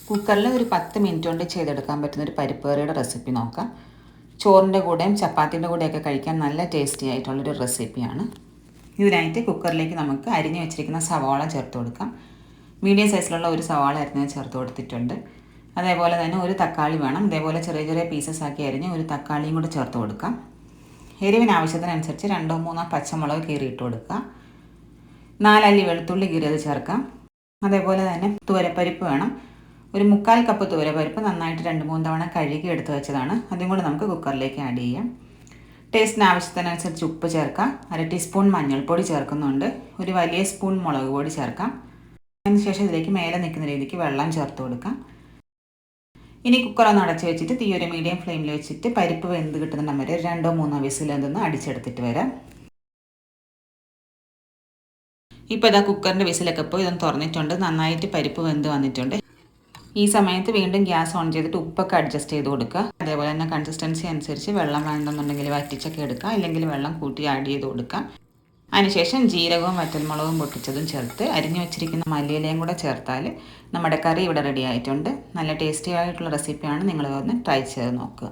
കുക്കറിൽ ഒരു 10 മിനിറ്റ് കൊണ്ട് ചെയ്തെടുക്കാൻ പറ്റുന്ന ഒരു പരിപ്പ് കറിയുടെ റെസിപ്പി നോക്കാം. ചോറിൻ്റെ കൂടെയും ചപ്പാത്തിയുടെ കൂടെയൊക്കെ കഴിക്കാൻ നല്ല ടേസ്റ്റി ആയിട്ടുള്ളൊരു റെസിപ്പിയാണ്. ഇതിനായിട്ട് കുക്കറിലേക്ക് നമുക്ക് അരിഞ്ഞു വെച്ചിരിക്കുന്ന സവാള ചേർത്ത് കൊടുക്കാം. മീഡിയം സൈസിലുള്ള ഒരു സവാള അരിഞ്ഞത് ചേർത്ത് കൊടുത്തിട്ടുണ്ട്. അതേപോലെ തന്നെ ഒരു തക്കാളി വേണം. ഇതേപോലെ ചെറിയ ചെറിയ പീസസ് ആക്കി അരിഞ്ഞ് ഒരു തക്കാളിയും കൂടി ചേർത്ത് കൊടുക്കാം. എരിവിന് ആവശ്യത്തിനനുസരിച്ച് 2-3 പച്ചമുളക് കീറിയിട്ട് കൊടുക്കുക. 4 അല്ലി വെളുത്തുള്ളി കീറിയത് ചേർക്കാം. അതേപോലെ തന്നെ തുവരപ്പരിപ്പ് വേണം. ഒരു 3/4 കപ്പ് തുവരപ്പരിപ്പ് നന്നായിട്ട് 2-3 തവണ കഴുകി എടുത്ത് വെച്ചതാണ്. അതും കൂടി നമുക്ക് കുക്കറിലേക്ക് ആഡ് ചെയ്യാം. ടേസ്റ്റിന് ആവശ്യത്തിനനുസരിച്ച് ഉപ്പ് ചേർക്കാം. 1/2 ടീസ്പൂൺ മഞ്ഞൾപ്പൊടി ചേർക്കുന്നുണ്ട്. ഒരു വലിയ സ്പൂൺ മുളക് പൊടി ചേർക്കാം. അതിനുശേഷം ഇതിലേക്ക് മേലെ നിൽക്കുന്ന രീതിക്ക് വെള്ളം ചേർത്ത് കൊടുക്കാം. ഇനി കുക്കർ ഒന്ന് അടച്ച് വെച്ചിട്ട് തീ ഒരു മീഡിയം ഫ്ലെയിമിൽ വെച്ചിട്ട് പരിപ്പ് വെന്ത് കിട്ടുന്ന വരെ 2-3 വിസിൽ എന്തെന്ന് അടിച്ചെടുത്തിട്ട് വരാം. ഇപ്പോൾ ഇതാ കുക്കറിൻ്റെ വിസിലൊക്കെ പോയി ഇതൊന്ന് തുറന്നിട്ടുണ്ട്. നന്നായിട്ട് പരിപ്പ് വെന്ത് വന്നിട്ടുണ്ട്. ഈ സമയത്ത് വീണ്ടും ഗ്യാസ് ഓൺ ചെയ്തിട്ട് ഉപ്പൊക്കെ അഡ്ജസ്റ്റ് ചെയ്ത് കൊടുക്കുക. അതേപോലെ തന്നെ കൺസിസ്റ്റൻസി അനുസരിച്ച് വെള്ളം വേണമെന്നുണ്ടെങ്കിൽ വറ്റിച്ചൊക്കെ എടുക്കുക, അല്ലെങ്കിൽ വെള്ളം കൂട്ടി ആഡ് ചെയ്ത് കൊടുക്കുക. അതിനുശേഷം ജീരകവും വറ്റൽമുളകും പൊട്ടിച്ചതും ചേർത്ത് അരിഞ്ഞു വെച്ചിരിക്കുന്ന മല്ലിയിലയും കൂടെ ചേർത്താൽ നമ്മുടെ കറി ഇവിടെ റെഡി ആയിട്ടുണ്ട്. നല്ല ടേസ്റ്റി ആയിട്ടുള്ള റെസിപ്പിയാണ്. നിങ്ങൾ ഒന്ന് ട്രൈ ചെയ്ത് നോക്കുക.